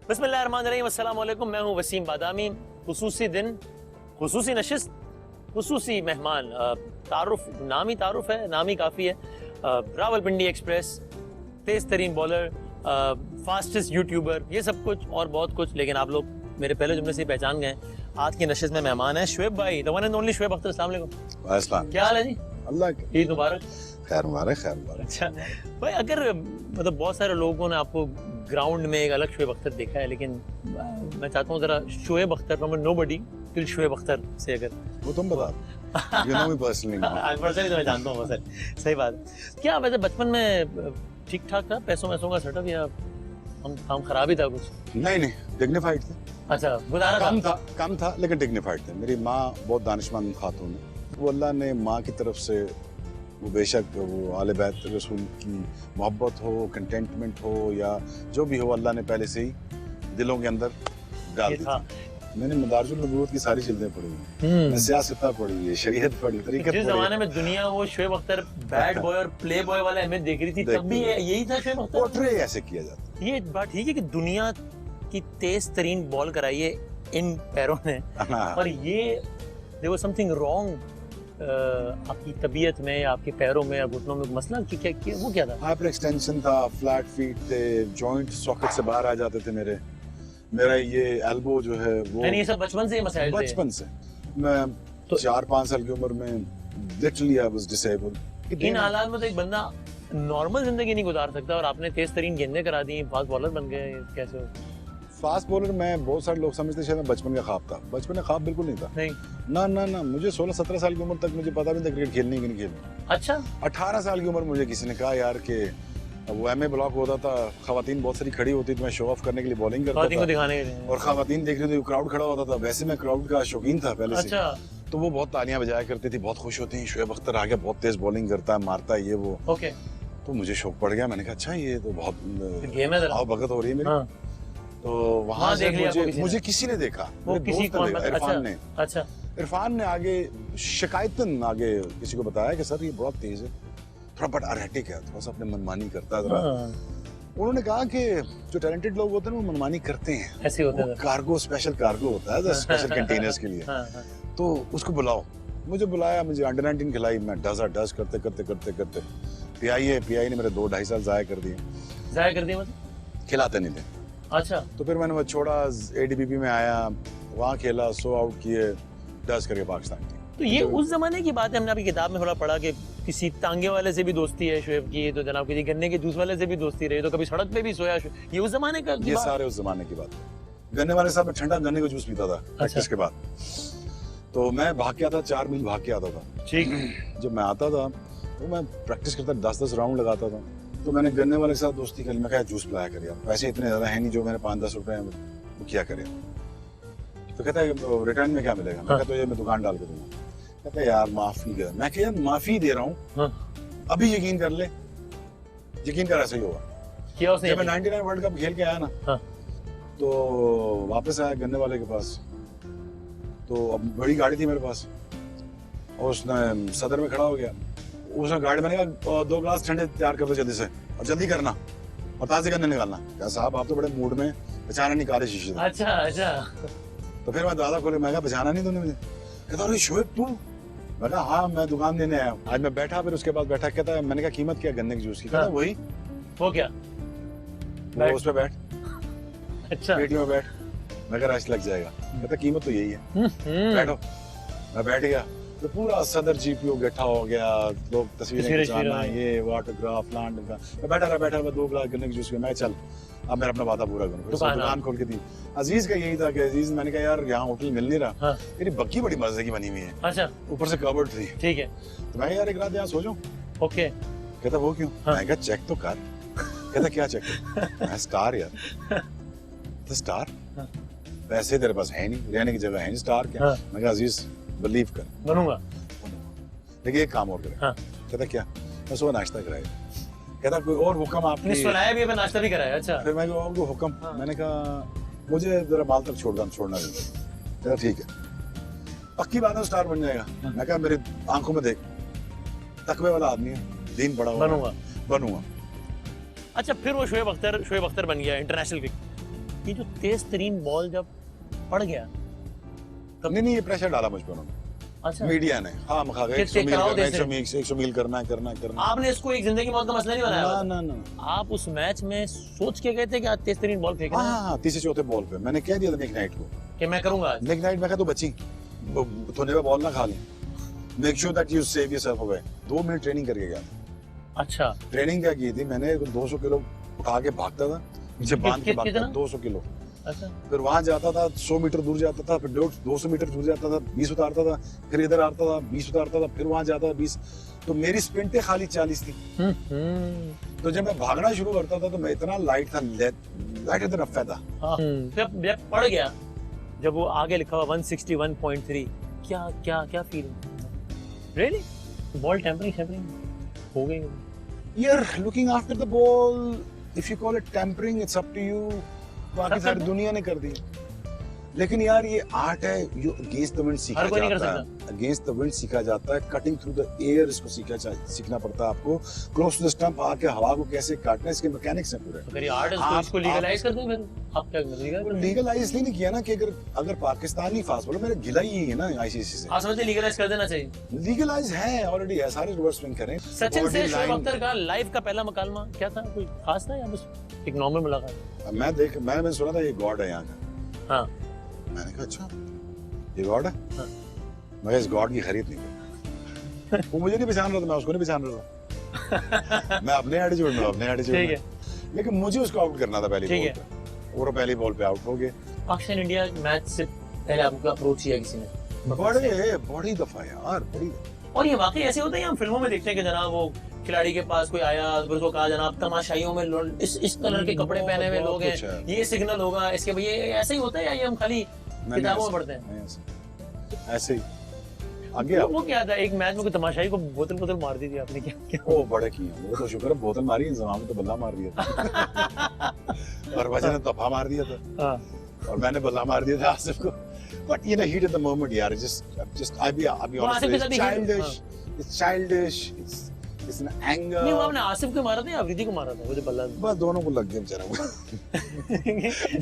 बिस्मिल्लाहिर्रहमानिर्रहीम, अस्सलाम वालेकुम। मैं हूं वसीम बादामी। खुसूसी दिन, खुसूसी नशिस्त, खुसूसी मेहमान। तारुफ नाम ही तारुफ है, नाम ही काफ़ी है। रावलपिंडी एक्सप्रेस, तेज़ तरीन बॉलर, फास्टेस्ट यूट्यूबर, ये सब कुछ और बहुत कुछ। लेकिन आप लोग मेरे पहले जुमले से ही पहचान गए। आज की नशिस्त में मेहमान है शुएब भाई, the one and only Shoaib Akhtar. अस्सलाम वालेकुम। अस्सलाम। क्या हाल है जी? अल्लाह ईद मुबारक। खैर मुबारक, खैर मुबारक। अच्छा भाई, अगर मतलब बहुत सारे लोगों ने आपको ग्राउंड में एक अलग शुएब अख्तर देखा है, लेकिन मैं चाहता हूँ जरा Shoaib Akhtar from nobody till Shoaib Akhtar से अगर वो तुम बता, you know me personally. Personally तो मैं जानता हूँ सर। सही बात है। क्या वैसे बचपन में ठीक ठाक था पैसों वैसों का सेटअप, या हम काम खराब ही था कुछ? नहीं, डिग्निफाइड थे। अच्छा, गुजारा कम था लेकिन डिग्निफाइड थे। मेरी माँ बहुत दानिशमंद खातून है। वो अल्लाह ने माँ की तरफ से, वो बेशक वो आले बैत रसूल की मोहब्बत हो, कंटेंटमेंट हो, या जो भी हो, अल्लाह ने पहले से ही दिलों के अंदर डाल दी थी। मैंने मदारिजुल नबूवत की सारी चीजें पढ़ी हुई हैं, सियासत पढ़ी है, शरीयत पढ़ी, तरीक़त पढ़ी। जिस जमाने में दुनिया वो शुएब अख्तर बैड बॉय और प्ले बॉय वाला अहमियत देख रही थी, तब भी यही था शुएब अख्तर। पोर्ट्रे ऐसे किया जाता है। ये बात ठीक है कि दुनिया की तेज तरीन बॉल कराई है इन पैरों ने, और ये देयर वाज समथिंग रॉन्ग आपकी तबीयत में या आपके पैरों में या घुटनों में मसला क्या वो क्या था? हाइपर एक्सटेंशन था, फ्लैट फीट थे, जॉइंट सॉकेट से बाहर आ जाते थे मेरा ये एल्बो जो है वो। यानी ये सब बचपन से ही मसाइल थे? बचपन से। मैं तो 4-5 साल की उम्र में लिटरली आई वाज डिसेबल्ड। इन हालात में तो एक बंदा नॉर्मल जिंदगी नहीं गुजार सकता, और आपने तेज तरीन गेंदें करा दी, फास्ट बॉलर बन गए, कैसे हो? फास्ट बॉलर मैं, बहुत सारे लोग समझते शायद मैं बचपन का ख्वाब था। बचपन का ख्वाब बिल्कुल नहीं था। नहीं ना, मुझे 16-17 साल की उम्र तक मुझे पता भी नहीं था क्रिकेट खेलनी कि नहीं खेलनी। अच्छा। 18 साल की उम्र मुझे किसी ने कहा यार कि वो एमए ब्लॉक होता था, खवातीन बहुत सारी खड़ी होती थी, मैं शो ऑफ करने के लिए बॉलिंग करता था, दिखाने के लिए, और खवातीन देख रही थी, क्राउड खड़ा होता था। वैसे मैं क्राउड का शौकीन था पहले से। तो वो बहुत तालियां बजाया करती थी, बहुत खुश होती हैं, शुएब अख्तर आ गया, बहुत तेज बॉलिंग करता है, मारता है, ये वो। ओके। तो मुझे शौक पड़ गया। मैंने कहा अच्छा ये तो बहुत गेम है, आओ भगत हो रही है मेरी। तो वहां से मुझे किसी ने देखा, वो किसी कौन? इरफान ने। अच्छा। इरफान ने आगे शिकायतन आगे किसी को बताया कि सर ये बहुत तेज है, थोड़ा बट अरहटिक है, थोड़ा सा अपने मनमानी करता है। उन्होंने कहा कि जो टैलेंटेड लोग होते हैं वो मनमानी करते हैं, ऐसे होता है। कार्गो, स्पेशल कार्गो होता है, स्पेशल कंटेनर्स के लिए। तो उसको बुलाओ। मुझे बुलाया, मुझे अंडर 19 खिलाई। मैं डज करते पीआई ने मेरे 2-2.5 साल जाया कर दिए। मतलब खिलाते नहीं थे। अच्छा। तो फिर मैंने वो छोड़ा, एडीबीपी में आया, वहाँ खेला, 100 आउट किए, डज करके पाकिस्तान की। तो ये उस जमाने की बात है। हमने आपकी किताब में थोड़ा पढ़ा कि किसी तांगे वाले से भी दोस्ती है शुएब की, तो जनाब किसी गन्ने के जूस वाले से भी दोस्ती रही, तो कभी सड़क पे भी सोया। ये उस जमाने का? ये सारे उस जमाने की बात है। गन्ने वाले साहब ठंडा गन्ने का जूस पीता था प्रैक्टिस के बाद। तो मैं भाग के आता, 4 मील भाग के आता था। ठीक। जब मैं आता था तो मैं प्रैक्टिस करता, 10-10 राउंड लगाता था। तो मैंने गन्ने वाले के साथ दोस्ती कर, मैं कहा जूस पिलाया करिए, पैसे इतने ज्यादा है नहीं जो मैंने 5-10 रुपए वो किया करे। तो कहता है रिटर्न में क्या मिलेगा? मैं कहता मैं दुकान डाल के दूंगा। कहता है यार माफी कर। मैं कहा माफी दे रहा हूँ, अभी यकीन कर ले। यकीन कर, ऐसे ही होगा। जब मैं 99 वर्ल्ड कप खेल के आया ना, तो वापस आया गन्ने वाले के पास। तो अब बड़ी गाड़ी थी मेरे पास, और उसने सदर में खड़ा हो गया। उसने गाड़ी में कहा 2 ग्लास ठंडे तैयार कर दो जल्दी से, और जल्दी करना, और ताजे गन्ने निकालना। क्या साहब आप तो बड़े मूड में, पहचाना नहीं काले शीशे। अच्छा। तो फिर मैं दादा खोले, मैं कहा पहचाना नहीं तूने मुझे? कहता अरे शुएब तू? मैं कहा हाँ, मैं दुकान देने आया हूँ। आज मैं बैठा, फिर उसके बाद बैठा, कहता है मैंने कहा कीमत क्या गन्ने के जूस की? कहता वही। वो क्या? वो उस पे बैठ। अच्छा। पेटी में बैठ। मैं कहा रश लग जाएगा। कहता कीमत तो यही है, बैठो। मैं बैठ गया, तो पूरा सदर जीपीओ इकट्ठा हो गया, लोग तस्वीरें खिंचाना, ये ऑटोग्राफ प्लांट का। मैं बैठा रहा 2 ग्लास गन्ने के जूस में। मैं चल अब मैं अपना वादा पूरा करूँ। दुकान खोल के दी। अजीज का यही था कि अजीज, मैंने कहा यार यहाँ होटल मिल नहीं रहा, तेरी बग्गी बड़ी मजे की बनी हुई है। अच्छा। ऊपर से कवर्ड थी। ठीक है। तो मैं यार एक रात यहाँ सो जाऊं। ओके। कहता वो क्यों? मैं कहा चेक तो कर। कहता क्या चेक? मैं स्टार यार। तो स्टार? पैसे तेरे पास है नहीं, रहने की जगह है नहीं, स्टार क्या? मैं कहा अजीज बिलीव कर, बनूंगा, लेकिन एक काम और करे। कहता क्या? मैं सुबह नाश्ता कराया। कहता कोई और हुक्म आपने? सुनाया भी, नाश्ता भी कराया। अच्छा। फिर मैं कहा हुक्म। मैंने कहा मुझे जरा बाल तक छोड़ना है। कहता ठीक है, पक्की बात है स्टार बन जाएगा। मैं कहा मेरी आंखों में देख, तकवे वाला आदमी है, दीन बड़ा हुआ, बनूंगा। अच्छा, फिर वो शुएब अख्तर बन गया इंटरनेशनल क्रिकेट। ये जो तेज तरीन बॉल जब पड़ गया नहीं ये प्रेशर डाला मुझ पर उन्होंने, अच्छा मीडिया ने। हाँ मखा गए 100 मील करना है। आपने इसको एक जिंदगी मौत का मसला नहीं बनाया? ना आप उस मैच में सोच के गए थे कि आज तेज तरीन बॉल फेंकना है? हाँ तीसरे चौथे बॉल पे मैंने कह दिया था निक नाइट को कि मैं करूंगा आज। निक नाइट में कहा तो बची तूने पे बॉल ना खा ली, make sure that you save yourself away. 2 minute training करके गया था। अच्छा ट्रेनिंग क्या की थी मैंने, 200 किलो उठा के भागता था, नीचे बांध के भागता था 200 किलो। अच्छा फिर वहां जाता था 100 मीटर दूर जाता था, फिर 200 मीटर दूर जाता था, 20 उतारता था, फिर इधर आता था 20 उतारता था, फिर वहां जाता था 20। तो मेरी स्प्रिंटें खाली 40 थी। तो जब मैं भागना शुरू करता था तो मैं इतना लाइट था, लाइटर देन अ फेदर। जब पड़ गया, जब वो आगे लिखा हुआ 161.3, क्या क्या क्या फीलिंग? रियली बॉल टेम्परिंग हो गई? You're looking after the ball. If you call it tampering, it's up to you. बाकी सारी दुनिया ने कर दी। लेकिन यार ये आर्ट है, ये अगेंस्ट द विंड सीखा जाता है, अगेंस्ट द विंड सीखा जाता है, कटिंग थ्रू द एयर इसको सीखना पड़ता है आपको। क्लोज टू द स्टंप आके हवा को कैसे काटना है, इसके मैकेनिक्स हैं पूरे। अगर ये आर्ट है तो इसको लीगलाइज कर दें फिर? आप क्या लीगलाइज इसलिए नहीं किया ना कि अगर पाकिस्तानी फास्ट बॉलर, मेरा गिला ही है ना आईसीसी से। आप समझते लीगलाइज कर देना चाहिए? लीगलाइज है ऑलरेडी है, सारे रिवर्स स्विंग करें। सचिन से शोएब अख्तर का लाइव का पहला मुकालमा क्या था? कोई खास था या बस एक नॉर्मल मुलाकात? मैंने सुना था ये गॉड है यहाँ का। हाँ मैंने कहा अच्छा ये गॉड है। हाँ। मैं इस गॉड की खरीद नहीं करता। वो मुझे नहीं पहचान रहा था, मैं उसको नहीं पहचान रहा था। मैं अपने एटीट्यूड में लेकिन मुझे उसको आउट करना था पहली बॉल पे, और पहली बॉल पे आउट हो गए। पाकिस्तान इंडिया मैच से पहले आपको अप्रोच किया किसी ने? बड़ी दफा यार, बड़ी दफा। और ये वाकई ऐसे होता है? हम फिल्मों में देखते हैं कि जनाब वो खिलाड़ी के पास कोई आया, फिर उसको कहा जनाब तमाशाइयों में इस कलर के कपड़े पहने हुए लोग हैं, ये सिग्नल होगा इसके, भाई ये ऐसे ही होता है या ये हम खाली किताबों में पढ़ते हैं? ऐसे ही आगे वो क्या था, एक मैच में कोई तमाशाई को बोतल मार दी थी आपने? क्या वो बड़े किए, वो तो शुक्र है बोतल मारी, इंतजाम में तो बल्ला मार दिया था। और वजह ने तफा मार दिया था और मैंने बल्ला मार दिया था आसिफ को। But you know, heat at the moment, यार, just I'll be honest, it's childish, it's an anger. नहीं, वो आपने आसिफ को मारा था या अफरीदी को मारा था? वो जो बल्ला बस दोनों को लग गया बेचारा को।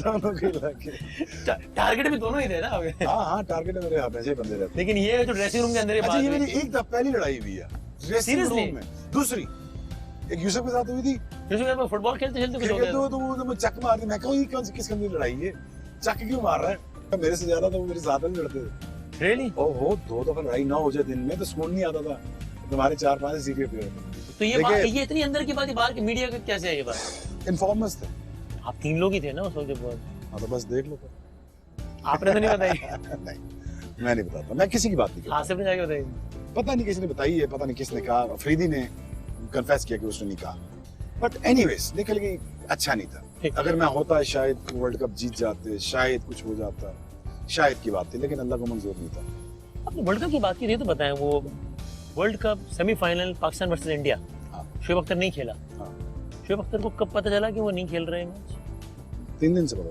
दोनों को लग गया। टारगेट भी दोनों ही थे ना? हाँ टारगेट मेरे हमेशा ही बंदे रहते। लेकिन ये जो ड्रेसिंग रूम के अंदर ये बात, ये मेरी एक दफा पहली लड़ाई हुई है ड्रेसिंग रूम में। दूसरी एक यूसुफ के साथ हुई थी। यूसुफ के साथ फुटबॉल खेलते कुछ हो गया तो वो चक मार दी। मैं कहूँ ये कौन सी किस कंपनी लड़ाई है, चक क्यों मार रहा है? मेरे से ज्यादा तो वो मेरे साथ में लड़ते थे। रियली? ओहो 2 दफा लड़ाई ना हो जाए दिन में तो सुकून नहीं आता था। तुम्हारे 4-5 सीक्रेट प्लेयर थे। तो ये इतनी अंदर की बात है, बाहर की मीडिया का कैसे है ये बात? इन्फॉर्मर्स थे। आप 3 लोग ही थे ना उस वक्त जब? हाँ तो बस देख लो। आपने तो नहीं बताई? नहीं मैं नहीं बताता, मैं किसी की बात नहीं करता। आसिफ ने जाके बताई? पता नहीं किसी ने बताई है, पता नहीं किसने कहा। अफरीदी ने कन्फेस किया कि उसने नहीं कहा। बट एनीवेज निकल गई, अच्छा नहीं था। अगर मैं होता शायद वर्ल्ड कप जीत जाते, शायद कुछ हो जाता, शायद की बात थी, लेकिन अल्लाह को मंजूर नहीं था। आपने वर्ल्ड कप की बात की थी तो बताएं, वो world cup semifinal Pakistan versus India, Shoaib Akhtar नहीं खेला। शोएब अख्तर को कब पता चला कि वो नहीं खेल रहे हैं मैच? 3 दिन से पता।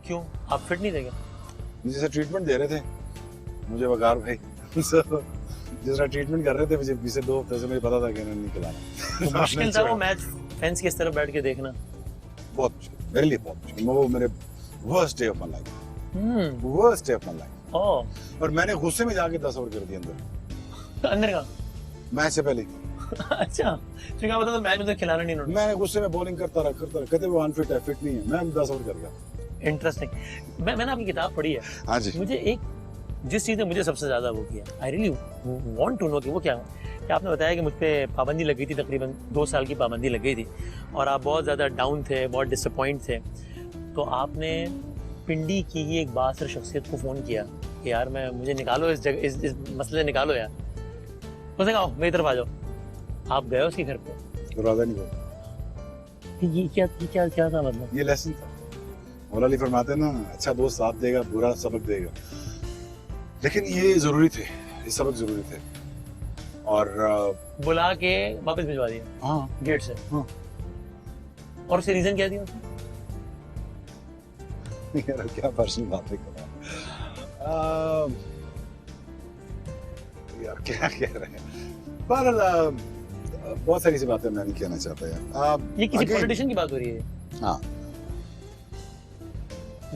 क्यों, आप फिट नहीं थे क्या? जैसा ट्रीटमेंट दे रहे थे मुझे वकार भाई, जिस तरह ट्रीटमेंट कर रहे थे मुझे पिछले 2 हफ्ते से मुझे पता था कि इन्होंने नहीं खिलाना। मुश्किल था वो मैच फैंस की इस तरफ बैठ के देखना? बहुत मुश्किल, मेरे लिए बहुत मुश्किल। वो मेरे worst day of my life, worst day of my life. और मैंने गुस्से में जाके 10 ओवर कर दिए अंदर का मैच से पहले। अच्छा, तो क्या मतलब मैच में तो खिलाना नहीं उन्होंने? मैं गुस्से में बॉलिंग करता रहा कहते वो अनफिट है, फिट नहीं है। मैं 10 ओवर कर गया। इंटरेस्टिंग। मैंने आपकी किताब पढ़ी है। हाँ जी। मुझे एक जिस चीज़ ने मुझे सबसे ज्यादा वो किया, I really want to know कि वो क्या है, कि आपने बताया कि मुझ पे पाबंदी लग गई थी, तकरीबन 2 साल की पाबंदी लग गई थी और आप बहुत ज़्यादा डाउन थे, बहुत डिसअपॉइंट थे। तो आपने पिंडी की ही एक बासर शख्सियत को फ़ोन किया कि यार मुझे निकालो इस जगह, इस मसले निकालो यार। उसने कहा मेरी तरफ आ जाओ। आप गए उसके घर पे? दरवाजा नहीं खोला। ये क्या था मतलब? ये लेसन था। मौला अली फरमाते हैं ना, अच्छा दोस्त साथ देगा, बुरा सबक देगा। लेकिन ये जरूरी थे, ये सबक जरूरी थे। और बुला के वापस भिजवा दिया? हाँ, गेट से। हाँ। और उससे रीजन क्या दिया उसने? यार क्या पर्सनल बातें कर रहा हूँ यार, क्या कह रहे हैं। पर बहुत सारी सी बातें मैं नहीं कहना चाहता यार। ये किसी पॉलिटिशियन की बात हो रही है? हाँ,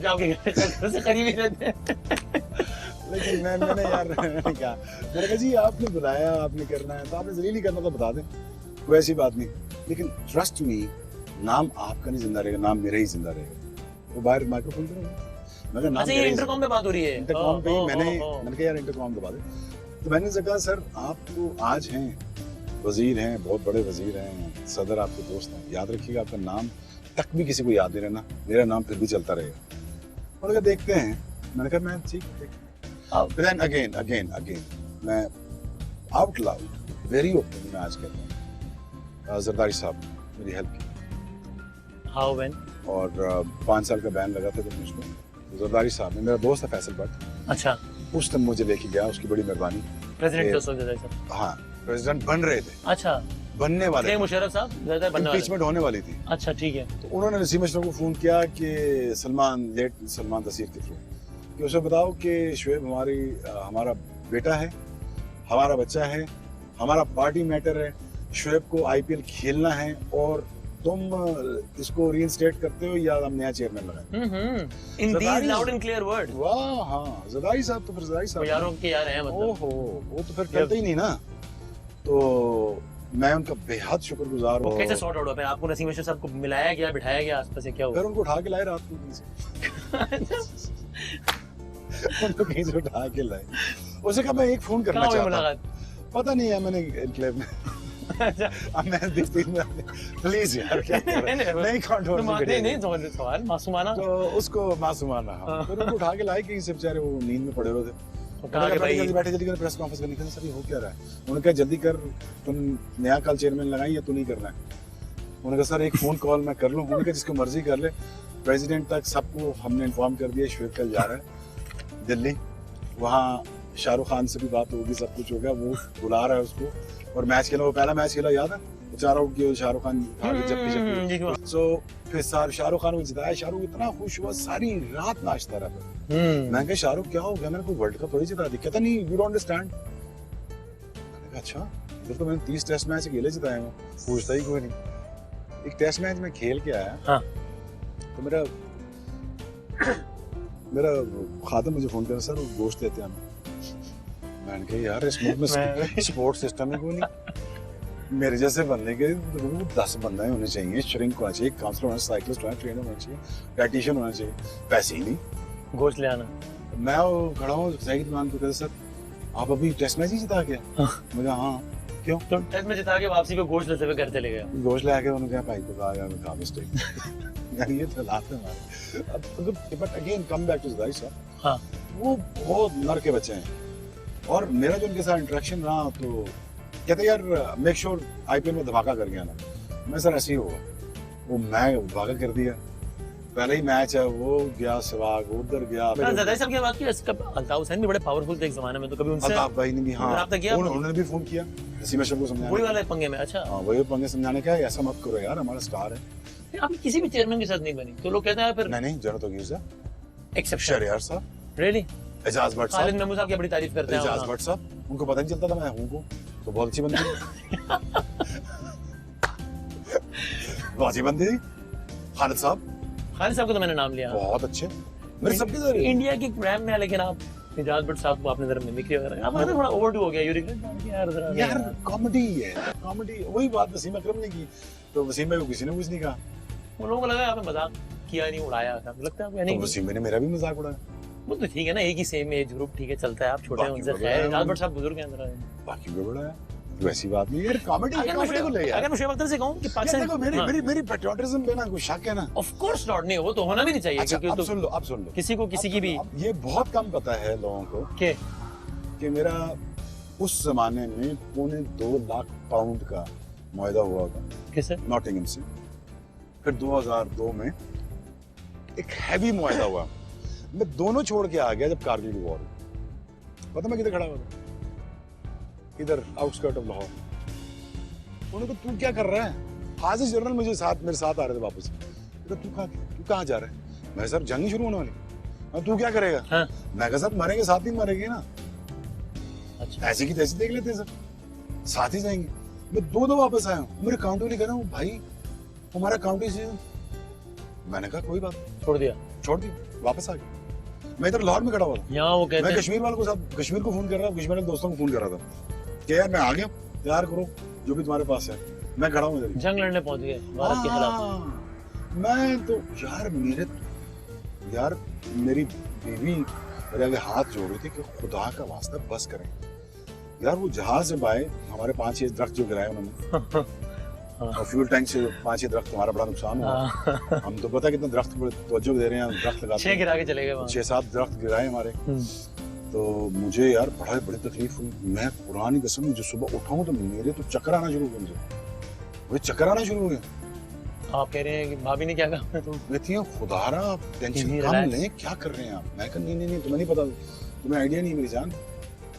जो आपके घर से करीब ही रहते हैं। लेकिन मैंने यार मैंने कहा जी आपने बुलाया, आपने करना है तो आपने जरूरी नहीं करना तो बता दें, कोई ऐसी बात नहीं। लेकिन ट्रस्ट मी, नाम आपका नहीं जिंदा रहेगा, नाम मेरा ही जिंदा रहेगा। वो बाहर माइक्रोफोन पे मैं नाम अच्छा, ये इंटरकॉम पे बात हो रही है। इंटरकॉम पे मैंने कहा यार इंटरकॉम दबा दे। तो मैंने कहा सर आप तो आज हैं, वजीर हैं, बहुत बड़े वजीर हैं, सदर आपके दोस्त हैं, याद रखिएगा आपका नाम तक भी किसी को याद नहीं रहना, मेरा नाम फिर भी चलता रहेगा। और अगर देखते हैं, मैंने कहा मैं ठीक then again मैं आउट लाउड वेरी ओपन मैं आज कहता हूँ जरदारी साहब मेरी हेल्प की। How when? और 5 साल का बैन लगा था जब मुझको, तो जरदारी साहब ने, मेरा दोस्त है फैसल भट्ट, अच्छा, उस टाइम मुझे लेके गया, उसकी बड़ी मेहरबानी। प्रेसिडेंट जसोल जरदारी साहब? हाँ, प्रेसिडेंट बन रहे थे, अच्छा, बनने वाले, मुशर्रफ साहब जरदारी बनने वाले, इम्पीचमेंट होने वाली थी। अच्छा ठीक है। तो उन्होंने नसीम अशरफ को फोन किया कि लेट सलमान तसीर के थ्रू कि उसे बताओ कि शुएब हमारा बेटा है, हमारा बच्चा है, हमारा पार्टी मैटर है, शुएब को आईपीएल खेलना है और तुम इसको रीइंस्टेट करते हो या हम नया चेयरमैन लगाएं। In these loud and clear word. वाह, हाँ, जरदारी साहब तो फिर जरदारी साहब यारों के यार हैं मतलब। ओहो, वो तो फिर करते ही नहीं ना। तो मैं उनका बेहद शुक्रगुजार हूँ। कैसे सॉर्ट आउट होता है? आपको नसीम अशरफ साहब को मिलाया गया, बिठाया गया आसपास से, क्या हुआ? फिर उनको उठा के लाए रात को कहीं से। उनको कहीं से उठा के लाए। उसे कहा मैं एक फोन करना चाहता हूँ। पता नहीं है, मैंने एनक्लेव में अब मैं देखती हूँ प्लीज यार क्या नहीं कंट्रोल नहीं सवाल मासूमाना, तो उसको मासूमाना हाँ। फिर उनको उठा के लाए कहीं से, बेचारे वो नींद में पड़े हुए थे। जल्दी बैठे, जल्दी कर, प्रेस कॉन्फ्रेंस करनी। सर ये हो क्या रहा है? उन्होंने कहा जल्दी कर, तुम नया कल चेयरमैन लगाई या तू नहीं करना है? उन्होंने कहा सर एक फोन कॉल मैं कर लूँ। उन्होंने कहा जिसको मर्जी कर ले, प्रेसिडेंट तक सबको हमने इन्फॉर्म कर दिया शुएब कल जा रहा है दिल्ली, वहाँ शाहरुख खान से भी बात होगी, सब कुछ हो गया, वो बुला रहा है उसको। और मैच खेला, वो पहला मैच खेला याद है, 4 आउट किया शाहरुख खान जब सो फिर शाहरुख खान को जिताया। शाहरुख इतना खुश हुआ, सारी रात नाचता रहा। मैं कहा शाहरुख क्या हो गया? मैंने कोई वर्ल्ड कप थोड़ी जिता दी। कहता नहीं, यू डोंट अंडरस्टैंड। मैंने कहा अच्छा, इधर तो मैंने 30 टेस्ट मैच अकेले जिताए हैं, पूछता ही कोई नहीं। एक टेस्ट मैच में खेल के आया, हाँ। तो मेरा खादम मुझे फोन करा, सर वो गोश्त देते हैं हमें। मैंने कहा यार इस मुल्क में सपोर्ट सिस्टम है कोई नहीं, मेरे जैसे बंदे के 10 बंदे होने चाहिए, श्रिंक होना चाहिए, काउंसलर होना चाहिए, साइक्लिस्ट होना चाहिए, ट्रेनर होना चाहिए, डाइटिशियन होना चाहिए, पैसे ही नहीं, गोश्त ले आना। मैं खड़ा हूँ सही की दुकान पे, कहते सर आप अभी टेस्ट मैच ही जिता के? मैं कहा हाँ, क्यों? तो टेस्ट में जिता के वापसी पे गोश्त लेते हुए घर चले गए। गोश्त ले आके उन्होंने कहा भाई तो यार मैं मिस्टेक यार ये तो हालात है हमारे। अब but again come back to Zardari साहब, हाँ, वो बहुत नर के बच्चे हैं। और मेरा जो उनके साथ इंटरेक्शन रहा, तो कहते यार मेक श्योर आईपीएल में धमाका कर गया ना। मैं सर ऐसे ही हुआ, वो मैं धमाका कर दिया, पहले ही मैच है, वो गया सहवाग, उधर गया। जरदारी साहब की बात की, अल्ताफ हुसैन भी बड़े पावरफुल थे एक जमाने में, तो कभी उनसे अल्ताफ भाई ने भी हाँ रब्ता किया? उन्होंने भी फोन किया नसीम अशरफ को समझाने, वही वाले पंगे में। अच्छा हाँ, वही पंगे समझाने का, ऐसा मत करो यार, हमारा स्टार है। आप किसी भी चेयरमैन के साथ नहीं बनी, तो लोग कहते हैं फिर नहीं जरूरत होगी सर, एक्सेप्शन। शहरयार साहब, रियली? एजाज भट्ट साहब, खालिद महमूद साहब की बड़ी तारीफ करते हैं। एजाज भट्ट साहब, उनको पता नहीं चलता था मैं हूँ को, तो बहुत अच्छी बंदी बहुत अच्छी बंदी। खालिद साहब को तो मैंने नाम लिया, बहुत अच्छे, मेरे सबके इंडिया की क्रैम में है, लेकिन आप एजाज भट्ट साहब को आपने जरा मिमिक्री वगैरह, आप थोड़ा ओवरडू हो गया। You regret? यार कॉमेडी है, कॉमेडी। वही बात वसीम अकरम ने की, तो वसीम भाई को किसी ने कुछ नहीं कहा। उन लोगों को लगा आपने मजाक किया, नहीं उड़ाया था, लगता है आपको? नहीं, वसीम भाई ने मेरा भी मजाक उड़ाया। वो तो ठीक है ना, एक ही सेम एज ग्रुप, ठीक है, चलता है। आप छोटे हैं उनसे, खैर एजाज भट्ट साहब बुजुर्ग हैं जरा, बाकी भी बड़ा है, वैसी बात नहीं यार। कॉमेडी को ले यार। अगर मैं शुएब अख्तर से कहूं कि पाकिस्तान देखो मेरी पैट्रियटिज्म पे ना कोई शक है ना, ऑफ कोर्स नॉट, नहीं वो तो होना भी नहीं चाहिए। अच्छा, क्योंकि अब सुन लो किसी को किसी की भी ये बहुत कम पता है लोगों को कि मेरा उस जमाने में 2.25 लाख पाउंड का मुआहदा हुआ था किससे? नॉटिंघम से। फिर 2002 में एक हैवी मुआहदा हुआ, मैं दोनों छोड़ के आ गया जब कारगिल वॉर हुई। पता मैं किधर खड़ा हुआ था? इधर आउटस्कर्ट ऑफ लाहौर। उन्होंने कहा तू क्या कर रहा है? हाजिर जनरल मेरे साथ आ रहे थे वापस। तू कहाँ जा रहा है? मैं सर जंग शुरू होने वाली। तू क्या करेगा? हाँ? मैं कहा सर मरेंगे साथ ही मरेंगे ना। अच्छा, ऐसी की तैसी देख लेते हैं सर, साथ ही जाएंगे। मैं 2 वापस आया हूँ, मेरे काउंटर नहीं कर रहा हूँ भाई, हमारा काउंटी सीजन। मैंने कहा कोई बात छोड़ दिया। छोड़ दी, वापस आ गया। मैं इधर लाहौर में खड़ा हुआ था, यहाँ वो कहते मैं हैं कश्मीर वालों को साथ कश्मीर को फोन कर रहा हूँ, कश्मीर के दोस्तों को फोन कर रहा था कि यार मैं आ गया, तैयार करो जो भी तुम्हारे पास है, मैं खड़ा हूँ इधर। जंग लड़ने पहुंच गए भारत के खिलाफ। मैं तो यार मेरी बीवी मेरे आगे हाथ जोड़ रही थी कि खुदा का वास्ता बस करें यार। वो जहाज जब आए, हमारे 5-6 दरख्त जो गिराए उन्होंने और फ्यूल टैंक से 5-6 दरख्त, हमारा बड़ा नुकसान हुआ। हम तो पता कितने दरख्त तवज्जो दे रहे हैं, दरख्त लगाते 6 गिरा के चले गए वहाँ। 6-7 दरख्त गिराए हमारे। तो मुझे यार बड़ी तकलीफ हुई। मैं पुरानी कसम मुझे सुबह उठाऊं तो मेरे तो चक्कर आना शुरू हो गए, मुझे चक्कर आना शुरू हो गया। आप कह रहे हैं कि भाभी ने क्या कहा? तो कहती है खुदारा आप टेंशन कम लें, क्या कर रहे हैं आप? मैं कहा नहीं तुम्हें नहीं पता, तुम्हें आइडिया नहीं मेरी जान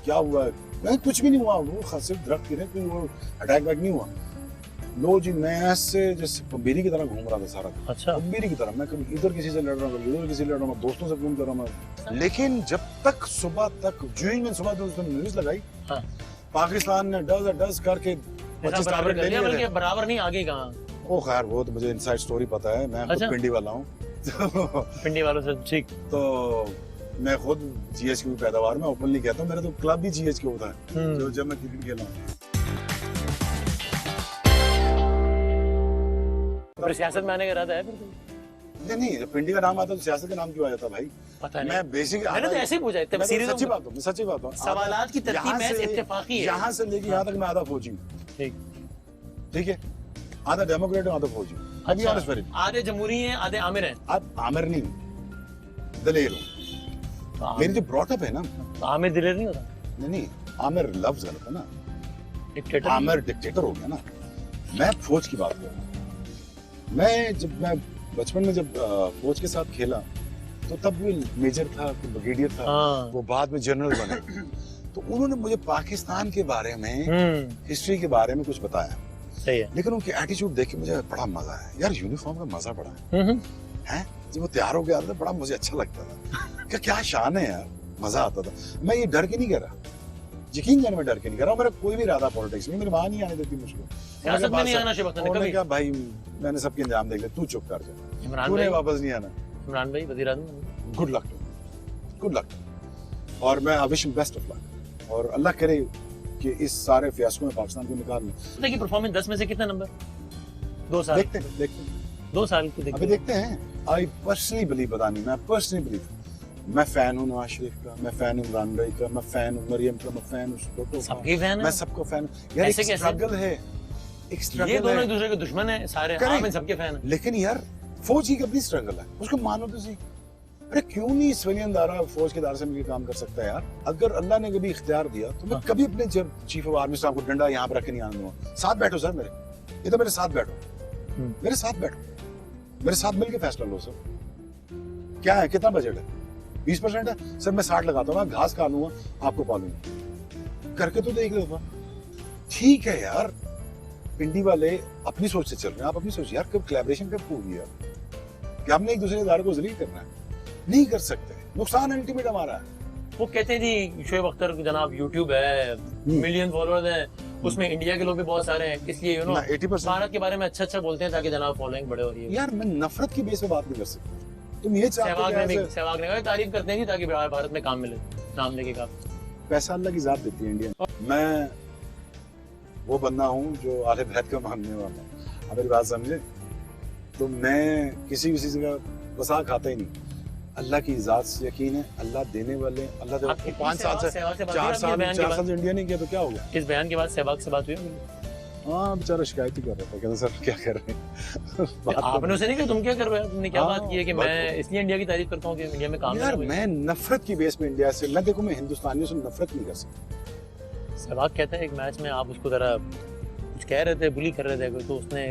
क्या हुआ है। मैं कुछ भी नहीं हुआ, वो सिर्फ दरख्त गिरे, कोई वो अटैक वैक नहीं हुआ। लो जी, मैं ऐसे जैसे बम्बेरी की तरह घूम रहा था सारा। अच्छा, बम्बेरी की तरह मैं कभी इधर किसी से लड़ रहा हूँ, कभी उधर किसी से लड़ रहा हूँ, दोस्तों से फोन कर रहा हूँ। लेकिन जब तक सुबह तक जो ही मैंने सुबह उसने न्यूज लगाई, हाँ। पाकिस्तान ने डज करके 25 टारगेट ले लिए थे। बराबर नहीं, आगे कहाँ? ओ खैर वो तो मुझे इनसाइड स्टोरी पता है, मैं खुद पिंडी वाला हूँ। पिंडी वालों से ठीक। तो मैं खुद जीएच की पैदावार में ओपनली कहता हूँ, मेरा तो क्लब भी जीएच के होता है जो जब मैं क्रिकेट खेला हूँ। फिर सियासत में आने का इरादा है? फिर नहीं, पिंडी का नाम आता तो सियासत का नाम क्यों आ जाता भाई? पता नहीं, मैं बेसिक मैंने तो ऐसे ही पूछा। सच्ची बात हूँ, सवालात की तरतीब महज इत्तेफाकी है। यहाँ से लेके यहाँ तक मैं आधा फौजी हूँ। ठीक है, आधा डेमोक्रेट हूँ, आधा फौजी हूँ। आधे जमहूरी हैं, आधे आमिर हैं। अब आमिर नहीं, दलेर हूँ। मेरी जो ब्रॉटअप है ना, आमिर दिलेर नहीं होता। नहीं, आमिर लफ्ज गलत है ना, डिक्टेटर। आमिर डिक्टेटर हो गया ना। मैं फौज की बात कर रहा हूँ। मैं बचपन में जब फौज के साथ खेला तो तब वो मेजर था, ब्रिगेडियर था, वो बाद में जनरल बने। तो उन्होंने मुझे पाकिस्तान के बारे में, हिस्ट्री के बारे में कुछ बताया। सही है। लेकिन उनके एटीट्यूड देख के मुझे बड़ा मजा आया यार। यूनिफॉर्म का मजा बड़ा है। जब वो तैयार हो गया था बड़ा मुझे अच्छा लगता था। क्या शान है यार, मजा आता था। मैं ये डर के नहीं कर रहा, यकीन जाने में डर के नहीं कर रहा हूँ। मेरा कोई भी इरादा पॉलिटिक्स में, मेरी माँ नहीं आने देती मुझको। सियासत में नहीं आना शिवक्त ने कभी। क्या भाई, मैंने सबके इंतजाम देख लिया, तू चुप कर जा, तूने वापस नहीं आना। इमरान भाई वज़ीर आज़म, गुड लक। और मैं wish him best of luck, और अल्लाह करे कि इस सारे फियास्को में पाकिस्तान को निकाल लें। पता है कि परफॉर्मेंस 10 में से कितना नंबर? 2 साल देखते हैं 2 साल की अभी देखते हैं। आई पर्सनली बिलीव, पता नहीं, मैं पर्सनली बिलीव, मैं फैन हूँ नवाज शरीफ का, मैं फैन हूँ इमरान भाई का, मैं फैन हूँ मरियम का, मैं फैन हूँ सबके फैन है। मैं सबको फैन हूँ यार। एक स्ट्रगल है, एक स्ट्रगल है। ये दोनों एक दूसरे के दुश्मन हैं सारे, हम इन सबके फैन हैं। लेकिन यार फौज की अपनी स्ट्रगल है, उसको मानो तो सही। अरे क्यों नहीं सिविलियन दारा फौज के दायरे से मिलकर काम कर सकता है यार? अगर अल्लाह ने कभी इख्तियार दिया तो मैं कभी अपने चीफ ऑफ आर्मी साहब को डंडा यहाँ पर रख के नहीं आने दूंगा। साथ बैठो सर मेरे, ये तो मेरे साथ बैठो, मेरे साथ बैठो, मेरे साथ मिलकर फैसला लो सर। क्या है, कितना बजट है? 20% है सर, मैं 60 लगाता हूँ, घास खा लूंगा, आपको पालूंगा। करके तो देख लो। ठीक है यार, पिंडी वाले अपनी सोच से चल रहे हैं, आप अपनी सोच। यार कब कोलैबोरेशन कब होगी यार? कि हमने एक दूसरे के दायरे को जलील करना है? नहीं कर सकते, नुकसान अल्टीमेट हमारा है। वो कहते हैं जी शोएब अख्तर जनाब यूट्यूब है, मिलियन फॉलोअर्स हैं, उसमें इंडिया के लोग भी बहुत सारे हैं, इसलिए 80% भारत के बारे में अच्छा बोलते हैं ताकि जनाब फॉलोइंग बढ़े हो रही है। यार मैं नफरत की बेस पे बात नहीं कर सकता। तुम ये सहवाग ने तारीफ करते हैं जी ताकि भारत में काम मिले, नाम लेके काम। पैसा अल्लाह की जात देती है इंडिया। मैं वो बंदा हूँ जो आले बैत का मानने वाला है, अब मेरी बात समझे। तो मैं किसी का वसा खाता ही नहीं। अल्लाह की जात से यकीन है, अल्लाह देने वाले, अल्लाह दे। 4 साल से इंडिया नहीं किया तो क्या हो गया? इस बयान के बाद सहवाग से बात हुई? हाँ बेचारा शिकायत ही कर रहा था, कहता सर क्या कर रहे हैं। आपने उसे नहीं कहा तुम क्या कर रहे हो? तुमने क्या बात की है कि मैं इसलिए इंडिया की तारीफ करता हूँ कि इंडिया में काम यार मैं नफरत की बेस पे इंडिया से, मैं देखो मैं हिंदुस्तानियों से नफरत नहीं कर सकता। सहवाग कहता है एक मैच में आप उसको जरा कुछ कह रहे थे, बुली कर रहे थे, तो उसने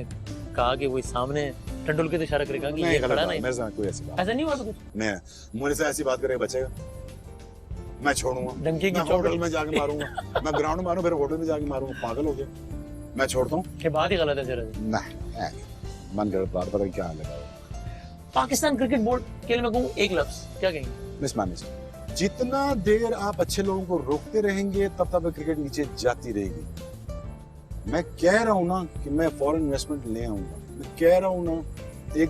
कहा कि वो सामने तेंदुलकर से इशारा करेगा कि ये खड़ा नहीं। मेरे साथ कोई ऐसी बात ऐसा नहीं हुआ? तो कुछ मैं मुझे से ऐसी बात करेगा बचेगा? मैं छोड़ूंगा? डंके की होटल में जाके मारूंगा, मैं ग्राउंड में मारूं फिर होटल में जाके मारूंगा? पागल हो गया? मैं छोड़ता हूँ? ये बात ही गलत है सर। नहीं मन गलत बात, पता क्या लगा। पाकिस्तान क्रिकेट बोर्ड के लिए मैं कहूँ एक लफ्ज क्या कहेंगे? मिसमैनेज। जितना देर आप अच्छे लोगों को रोकते रहेंगे तब तक क्रिकेट नीचे जाती रहेगी। मैं कह रहा हूँ ना कि मैं फॉरेन इन्वेस्टमेंट ले आऊंगा, मैं कह रहा हूँ ना एक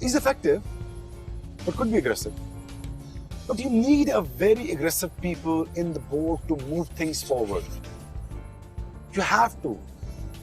He's effective, but could be aggressive. But you need a very aggressive people in the board to move things forward. You have to.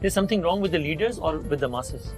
There's something wrong with the leaders or with the masses?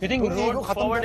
You think road forward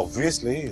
obviously.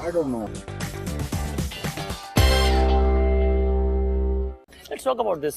I don't know. Let's talk about this.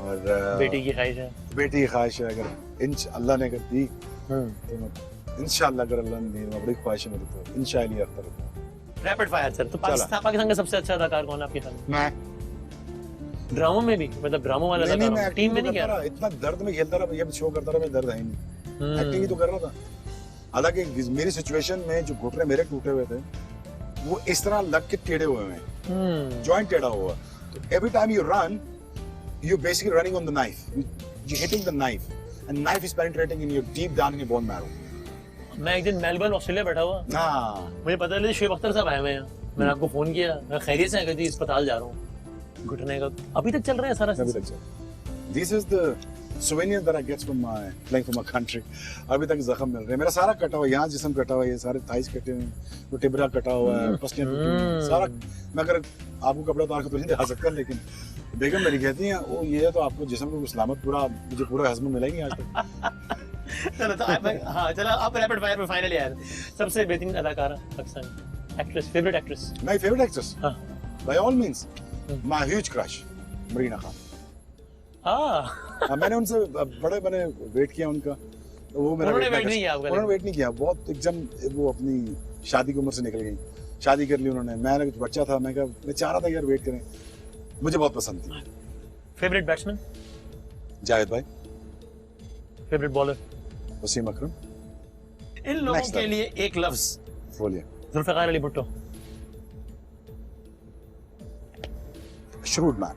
और बेटी की ख्वाहिश है बेटी की ख्वाहिश है अगर अल्लाह ने अगर दी तो मैं इंशाल्लाह अगर अल्लाह ने दी मैं बड़ी ख्वाहिश है मेरी तो इंशाल्लाह अख्तर होगा। रैपिड फायर सर तो पाकिस्तान का सबसे अच्छा अदाकार कौन है आपके ख्याल में? मैं ड्रामों में भी मतलब ड्रामों वाला नहीं मैं अदाकार टीम में नहीं कर क्या? रहा इतना दर्द में खेलता रहा ये शो करता रहा मैं दर्द है ही नहीं एक्टिंग ही तो कर रहा था। हालांकि मेरी सिचुएशन में जो घुटने मेरे टूटे हुए थे वो इस तरह लग के टेढ़े हुए हैं जॉइंट टेढ़ा हुआ तो every time you run you basically running on the knife you hitting the knife and knife is penetrating in your deep down in your bone marrow. मैं एक दिन मेलबर्न ऑस्ट्रेलिया बैठा हुआ हाँ मुझे पता चला शुएब अख्तर साहब आए हुए हैं मैंने आपको फोन किया मैं खैरियत से कहती अस्पताल जा रहा हूँ घुटने का अभी तक चल रहा है सारा अभी तक चल this is the souvenir that I get from my playing for my country अभी तक जख्म मिल रहे हैं मेरा सारा कटा हुआ यहाँ जिस्म कटा हुआ है ये सारे थाइस कटे हुए हैं तो टिबरा कटा हुआ है पसलियाँ टूटी हुई हैं सारा मैं अगर आपको कपड़ा उतार के तो नहीं दिखा सकता लेकिन बेगम मेरी कहती हैं वो ये है तो आपको जिस्म को सलामत पूरा मुझे पूरा हज़म मिलेगी आज तक। चलो तो हाँ चलो आप रैपिड फायर में फाइनली यार सबसे बेहतरीन अदाकारा Pakistan actress favourite actress my favourite actress हाँ by all means my huge crush Marina Khan. मैंने उनसे बड़े मैंने वेट किया उनका तो वो मेरा उन्होंने वेट नहीं किया आपका उन्होंने वेट नहीं किया बहुत एकदम वो अपनी शादी की उम्र से निकल गई शादी कर ली उन्होंने मैंने कुछ बच्चा था मैं चाह रहा था यार वेट करें मुझे बहुत पसंद थी। फेवरेट बैट्समैन जावेद भाई फेवरेट बॉलर वसीम अकरम। इन लोगों के लिए एक लफ्ज बोलिए। जुल्फिकार अली भुट्टो shrewd man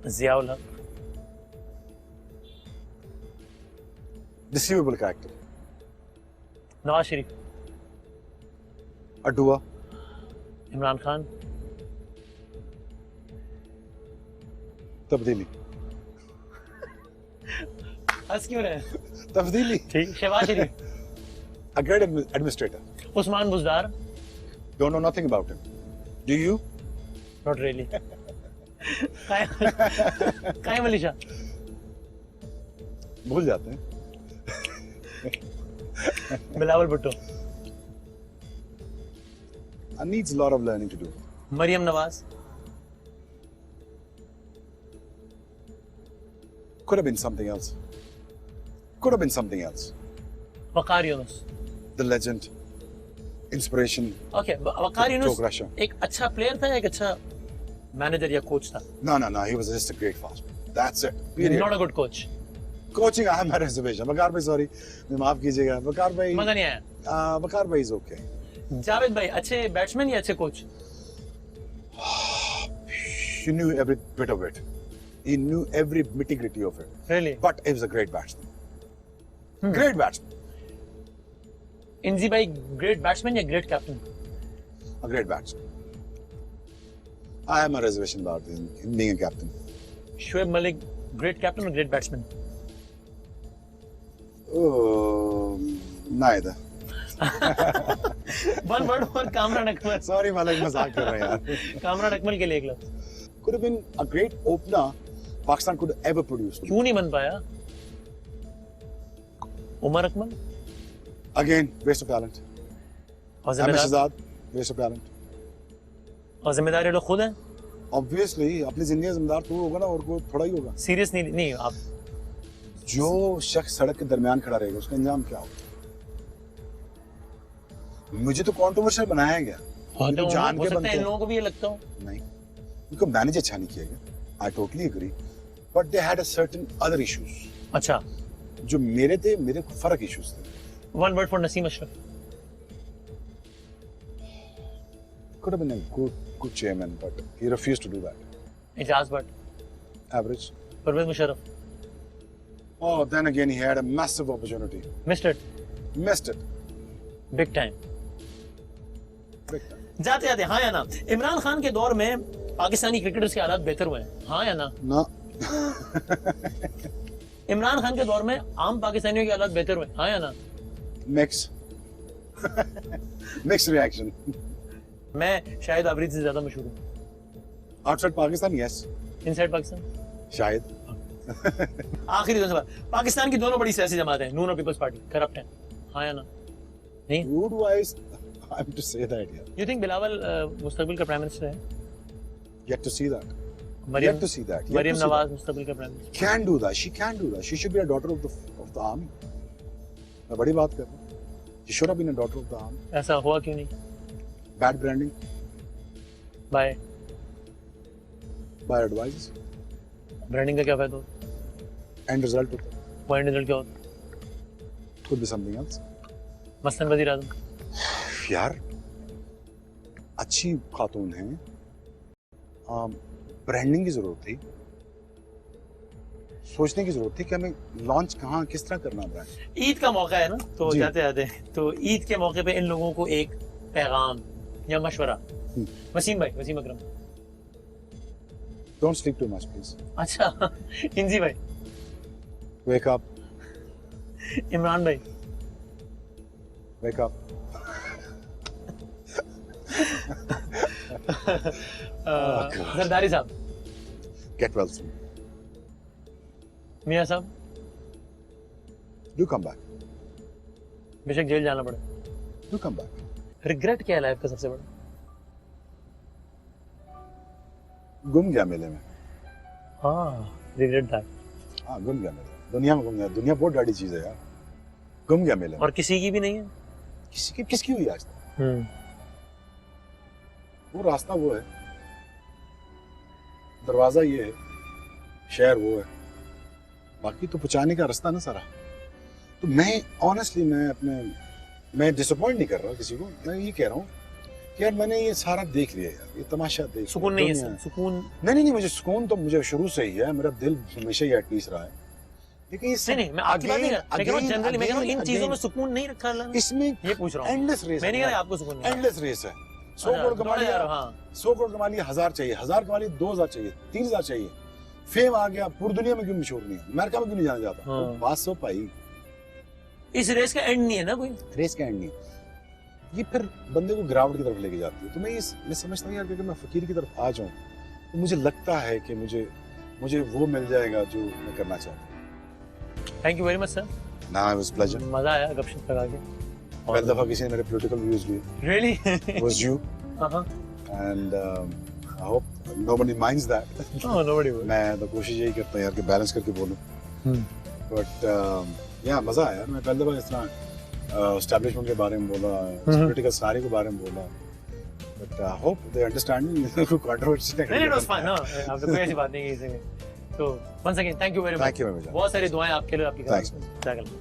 जियाउल हक deceivable character नवाज शरीफ अडुआ इमरान खान तब्दीली हंस क्यों रहे हैं? तब्दीली ठीक Shahbaz Sharif a great administrator Usman Buzdar don't know nothing about him do you not really Qaim Ali Shah भूल जाते हैं। Bilawal Bhutto needs a lot of learning to do Maryam Nawaz could have been something else Waqar Younis the legend inspiration okay Waqar Younis Joe Grusha. एक अच्छा प्लेयर था एक अच्छा manager या coach था no he was just a great fast that's it period not a good coach coaching I have my reservation वकार भाई sorry मैं माफ कीजिएगा वकार भाई मजा नहीं आया वकार भाई is okay जावेद भाई अच्छे बैट्समैन या अच्छे coach he knew every bit of it he knew every nitty-gritty of it really but he was a great batsman great batsman इंजी भाई ग्रेट बैट्समैन या great captain a great batsman I have my reservation about him being a captain Shoaib Malik great captain और great batsman neither one word for Kamran Akmal sorry Malik मजाक कर रहे हैं यार कामरान अकमल के लिए एक लफ्ज could have been a great opener Pakistan could ever produce क्यों नहीं बन पाया Umar Akmal again waste of talent और Ahmed जिम्मेदार Shahzad waste of talent और जिम्मेदार ये लोग खुद हैं obviously अपनी जिंदगी में जिम्मेदार तो होगा ना और कोई थोड़ा ही होगा सीरियस नहीं आप जो शख्स सड़क के दरमियान खड़ा रहेगा उसका अंजाम क्या होगा मुझे तो कंट्रोवर्शियल बनाया गया तो जान हो के सकता बनते है इन हैं लोगों को भी ये लगता हो नहीं उनको मैनेज अच्छा नहीं किया गया I totally agree but they had a certain other issues अच्छा जो मेरे थे मेरे को फर्क इश्यूज थे one word for Naseem Ashraf could have been a good chairman but he refused to do that Ejaz Butt average Pervez Musharraf oh then again he had a massive opportunity mister missed it big time big time जाते जाते हाँ या ना इमरान खान के दौर में Pakistani cricketers के हालात बेहतर हुए हैं हाँ या ना no इमरान खान के दौर में आम पाकिस्तानियों के हालात बेहतर हुए हाँ या ना mix mixed reaction मैं शायद आफरीदी से ज्यादा मशहूर हूँ outside Pakistan yes inside Pakistan शायद आखिरी दो सवाल पाकिस्तान की दोनों बड़ी सियासी जमातें हैं नून और पीपल्स पार्टी करप्ट हैं हाँ या ना नहीं who do I have to say that yeah you think Bilawal मुस्तकबिल का प्राइम मिनिस्टर है Yet to see that. Maryam Yet to see that. Yet Maryam to see Nawaz मुस्तकबिल का prime minister. that. Can do that. She can do that. She should be a daughter of the army. मैं बड़ी बात कर रहा हूँ. She should have been a daughter of the army. ऐसा हुआ क्यों नहीं? Bad branding, by bad advice, branding का क्या फायदा होता end result होता है. है? पॉइंट रिजल्ट क्या होता है? Could be something else. मसलन वजीर आजम. यार अच्छी खातून हैं. ब्रांडिंग की जरूरत थी. सोचने की जरूरत थी कि हमें लॉन्च कहाँ किस तरह करना है. ईद का मौका है ना, तो जी. जाते जाते तो ईद के मौके पे इन लोगों को एक पैगाम या मशवरा. वसीम भाई, वसीम अकरम. Don't sleep too much, please. अच्छा. इंजी भाई. Wake up, इमरान भाई. wake up. जरदारी साहब. Get well soon. मियां साहब, Do come back. बेशक जेल जाना पड़े. Do come back. रिग्रेट क्या है लाइफ का सबसे बड़ा? गुम गया मेले में. हाँ, रिग्रेट दैट. हाँ, गुम गया मेले में. दुनिया में गुम गया. दुनिया बहुत बड़ी चीज है यार. गुम गया मेले में. और किसी की भी नहीं है. किसकी हुई आज तक? वो रास्ता वो है. दरवाजा ये है. शहर वो है. बाकी तो पहुंचाने का रास्ता ना सारा. तो मैं ऑनेस्टली मैं डिसअपॉइंट नहीं कर रहा किसी को. मैं ये कह रहा हूँ कि यार मैंने ये सारा देख लिया यार. ये तमाशा देख. सुकून नहीं है सर, सुकून नहीं मुझे सुकून तो मुझे शुरू से ही है. मेरा दिल हमेशा ही एट पीस रहा है. लेकिन नहीं मैं आपकी बात नहीं कर रहा. मैं कह रहा हूं जनरली, मैं कह रहा हूं इन चीजों में सुकून नहीं रखा अल्लाह ने. इसमें ये पूछ रहा हूं. Endless race. मैं नहीं कह रहा आपको सुकून नहीं. एंडलेस रेस है. 100 करोड़ कमा लिया. हां, 100 करोड़ कमा लिया. 1000 चाहिए. 1000 कमा लिया. 2000 चाहिए. 3000 चाहिए. फेम आ गया. पूरी दुनिया में क्यों मशहूर नहीं है? अमेरिका में क्यों नहीं जाना चाहता? हाँ. बात सो पाई. इस रेस का एंड नहीं है ना कोई. रेस का एंड नहीं. ये फिर बंदे को गिरावट की तरफ लेके जाती है. तो मैं समझता हूँ यार कि अगर मैं फकीर की तरफ आ जाऊं तो मुझे लगता है कि मुझे वो मिल जाएगा जो मैं करना चाहता हूँ. Thank you very much sir. ना इट वाज प्लेजर. मजा आया गपशप लगा के. पहली दफा किसी ने मेरे पॉलिटिकल व्यूज लिए. रियली? Was you. हां. And I hope nobody minds that. Oh nobody. मैं तो कोशिश यही करता हूँ यार कि बैलेंस करके बोलूं. बट या मजा आया. मैं पहली दफा इस तरह एस्टैब्लिशमेंट के बारे में बोला, पॉलिटिकल सारे के बारे में बोला. But I hope they understand me. कोई कंट्रोवर्सी नहीं, इट वाज फाइन. नो, आपने कोई ऐसी बात नहीं की. तो once again thank you very much. Thank you. बहुत सारी दुआएं आपके लिए, आपकी Thanks.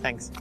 थैंक्स.